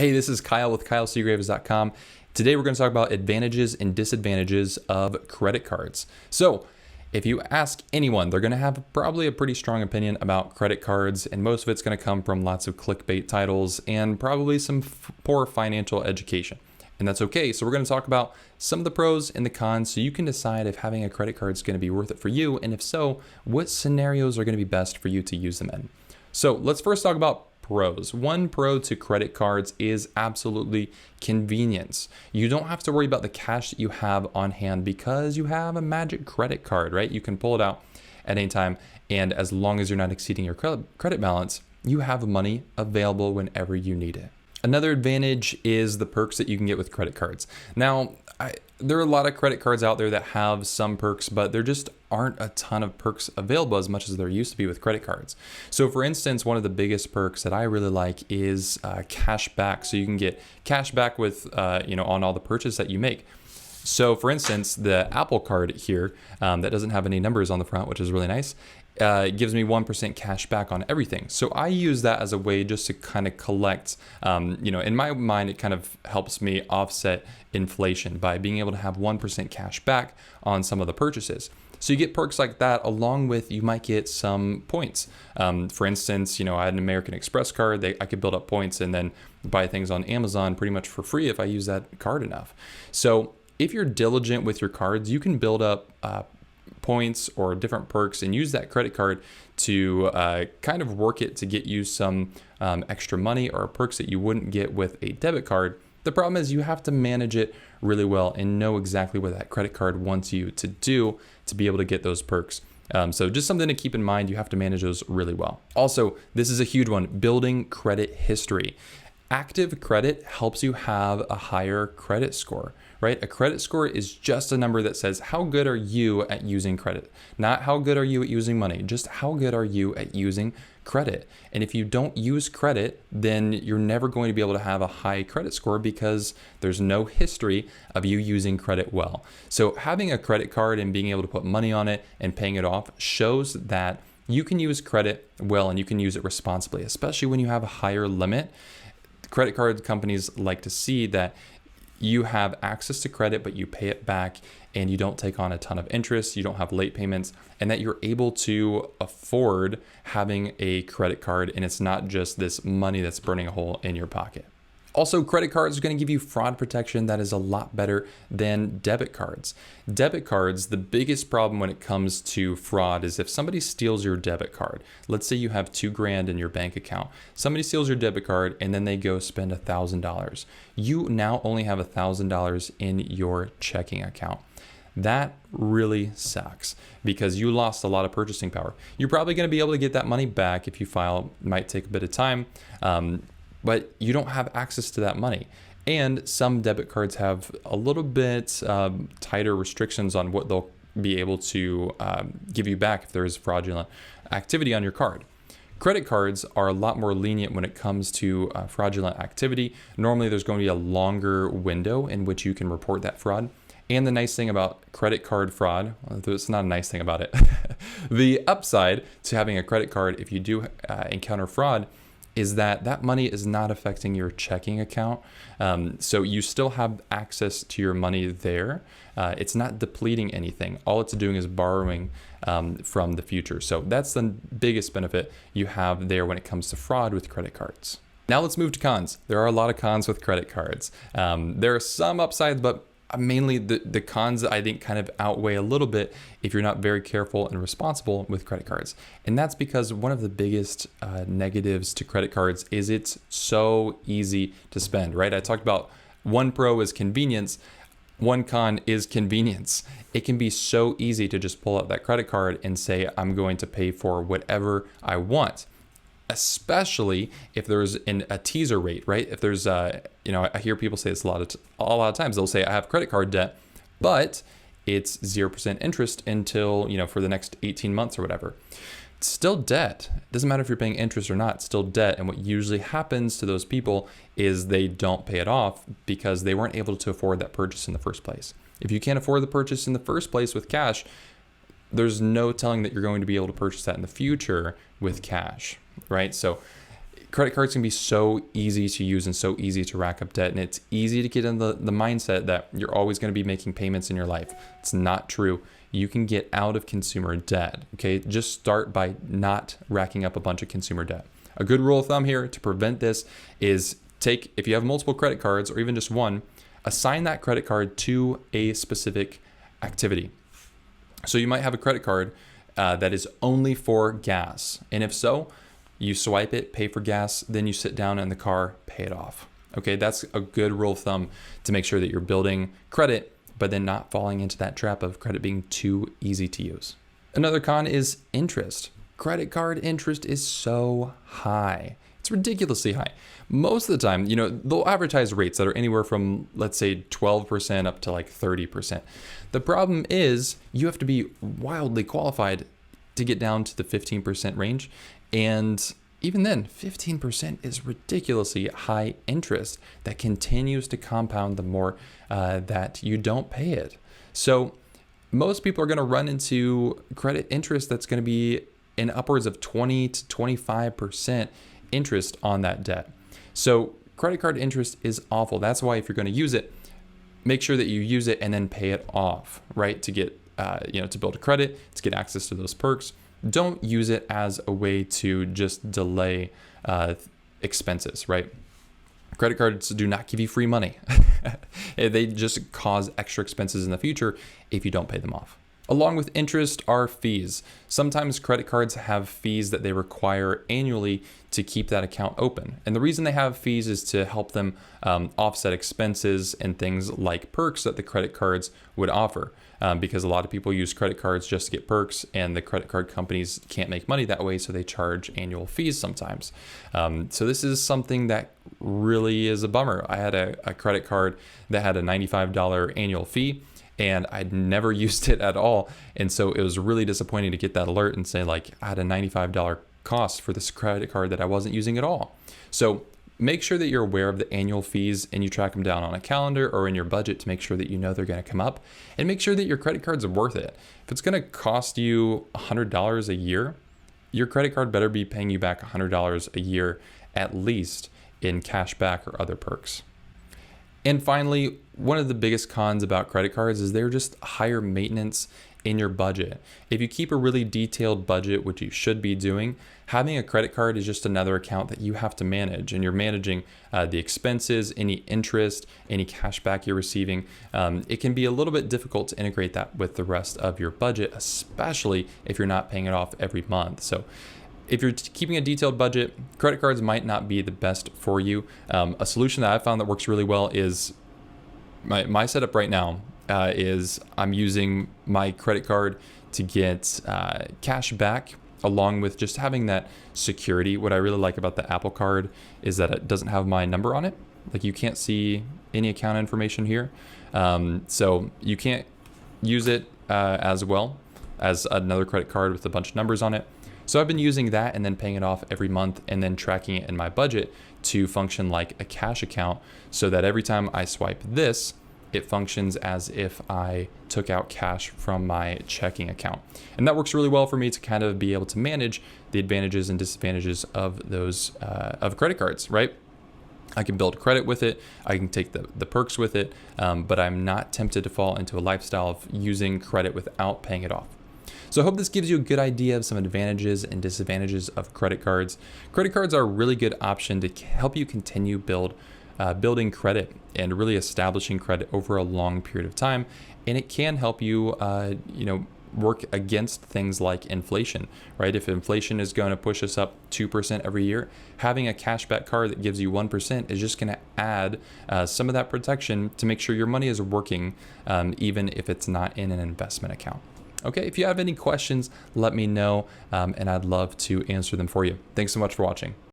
Hey, this is Kyle with KyleSeagraves.com. Today we're going to talk about advantages and disadvantages of credit cards. So, if you ask anyone, they're going to have probably a pretty strong opinion about credit cards, and most of it's going to come from lots of clickbait titles and probably some poor financial education. And that's okay. So we're going to talk about some of the pros and the cons so you can decide if having a credit card is going to be worth it for you, and if so, what scenarios are going to be best for you to use them in. So let's first talk about pros. One pro to credit cards is absolutely convenience. You don't have to worry about the cash that you have on hand because you have a magic credit card, right? You can pull it out at any time, and as long as you're not exceeding your credit balance, you have money available whenever you need it. Another advantage is the perks that you can get with credit cards. Now, there are a lot of credit cards out there that have some perks, but there just aren't a ton of perks available as much as there used to be with credit cards. So for instance, one of the biggest perks that I really like is cash back. So you can get cash back with, on all the purchase that you make. So for instance, the Apple card here that doesn't have any numbers on the front, which is really nice, gives me 1% cash back on everything. So I use that as a way just to kind of collect, in my mind, it kind of helps me offset inflation by being able to have 1% cash back on some of the purchases. So you get perks like that, along with you might get some points. For instance, I had an American Express card. I could build up points and then buy things on Amazon pretty much for free if I use that card enough. So if you're diligent with your cards, you can build up points or different perks and use that credit card to kind of work it to get you some extra money or perks that you wouldn't get with a debit card. The problem is you have to manage it really well and know exactly what that credit card wants you to do to be able to get those perks. So just something to keep in mind, you have to manage those really well. Also, this is a huge one, building credit history. Active credit helps you have a higher credit score, right? A credit score is just a number that says how good are you at using credit, not how good are you at using money, just how good are you at using credit. And if you don't use credit, then you're never going to be able to have a high credit score because there's no history of you using credit well. So having a credit card and being able to put money on it and paying it off shows that you can use credit well and you can use it responsibly, especially when you have a higher limit. Credit card companies like to see that you have access to credit, but you pay it back and you don't take on a ton of interest, you don't have late payments, and that you're able to afford having a credit card and it's not just this money that's burning a hole in your pocket. Also, credit cards are going to give you fraud protection that is a lot better than debit cards. Debit cards, the biggest problem when it comes to fraud is if somebody steals your debit card. Let's say you have $2,000 in your bank account. Somebody steals your debit card and then they go spend $1,000. You now only have $1,000 in your checking account. That really sucks because you lost a lot of purchasing power. You're probably going to be able to get that money back if you file. It might take a bit of time. But you don't have access to that money. And some debit cards have a little bit tighter restrictions on what they'll be able to give you back if there is fraudulent activity on your card. Credit cards are a lot more lenient when it comes to fraudulent activity. Normally, there's going to be a longer window in which you can report that fraud. And the nice thing about credit card fraud, it's not a nice thing about it, the upside to having a credit card if you do encounter fraud is that money is not affecting your checking account. So you still have access to your money there. It's not depleting anything. All it's doing is borrowing from the future. So that's the biggest benefit you have there when it comes to fraud with credit cards. Now let's move to cons. There are a lot of cons with credit cards. There are some upsides, but mainly the cons I think kind of outweigh a little bit if you're not very careful and responsible with credit cards. And that's because one of the biggest negatives to credit cards is it's so easy to spend, right? I talked about one pro is convenience. One con is convenience. It can be so easy to just pull out that credit card and say, I'm going to pay for whatever I want. Especially if there's a teaser rate, right? If there's, I hear people say this a lot of times. They'll say, I have credit card debt, but it's 0% interest until, for the next 18 months or whatever. It's still debt. It doesn't matter if you're paying interest or not, it's still debt. And what usually happens to those people is they don't pay it off because they weren't able to afford that purchase in the first place. If you can't afford the purchase in the first place with cash, there's no telling that you're going to be able to purchase that in the future with cash, right? So Credit cards can be so easy to use and so easy to rack up debt. And it's easy to get in the mindset that you're always going to be making payments in your life. It's not true. You can get out of consumer debt. Okay, just start by not racking up a bunch of consumer debt. A good rule of thumb here to prevent this is if you have multiple credit cards or even just one, assign that credit card to a specific activity. So you might have a credit card that is only for gas. And if so, you swipe it, pay for gas, then you sit down in the car, pay it off. Okay, that's a good rule of thumb to make sure that you're building credit, but then not falling into that trap of credit being too easy to use. Another con is interest. Credit card interest is so high. It's ridiculously high. Most of the time, they'll advertise rates that are anywhere from, let's say, 12% up to like 30%. The problem is you have to be wildly qualified to get down to the 15% range. And even then, 15% is ridiculously high interest that continues to compound the more that you don't pay it. So most people are going to run into credit interest that's going to be in upwards of 20 to 25% interest on that debt. So credit card interest is awful. That's why if you're going to use it, make sure that you use it and then pay it off, right? To get, to build a credit, to get access to those perks. Don't use it as a way to just delay expenses, right? Credit cards do not give you free money. They just cause extra expenses in the future if you don't pay them off. Along with interest are fees. Sometimes credit cards have fees that they require annually to keep that account open. And the reason they have fees is to help them offset expenses and things like perks that the credit cards would offer. Because a lot of people use credit cards just to get perks, and the credit card companies can't make money that way, so they charge annual fees sometimes. So this is something that really is a bummer. I had a credit card that had a $95 annual fee, and I'd never used it at all. And so it was really disappointing to get that alert and say, like, I had a $95 cost for this credit card that I wasn't using at all. So make sure that you're aware of the annual fees and you track them down on a calendar or in your budget to make sure that you know they're going to come up, and make sure that your credit cards are worth it. If it's going to cost you $100 a year, your credit card better be paying you back $100 a year at least in cash back or other perks. And finally, one of the biggest cons about credit cards is they're just higher maintenance in your budget. If you keep a really detailed budget, which you should be doing, having a credit card is just another account that you have to manage, and you're managing the expenses, any interest, any cash back you're receiving. It can be a little bit difficult to integrate that with the rest of your budget, especially if you're not paying it off every month. So if you're keeping a detailed budget, credit cards might not be the best for you. A solution that I've found that works really well is my setup right now is I'm using my credit card to get cash back, along with just having that security. What I really like about the Apple Card is that it doesn't have my number on it. Like, you can't see any account information here. So you can't use it as well as another credit card with a bunch of numbers on it. So I've been using that and then paying it off every month and then tracking it in my budget to function like a cash account, so that every time I swipe this, it functions as if I took out cash from my checking account. And that works really well for me to kind of be able to manage the advantages and disadvantages of those of credit cards, right? I can build credit with it, I can take the perks with it, but I'm not tempted to fall into a lifestyle of using credit without paying it off. So I hope this gives you a good idea of some advantages and disadvantages of credit cards. Credit cards are a really good option to help you continue building credit and really establishing credit over a long period of time. And it can help you, work against things like inflation, right? If inflation is going to push us up 2% every year, having a cashback card that gives you 1% is just going to add some of that protection to make sure your money is working, even if it's not in an investment account. Okay, if you have any questions, let me know, and I'd love to answer them for you. Thanks so much for watching.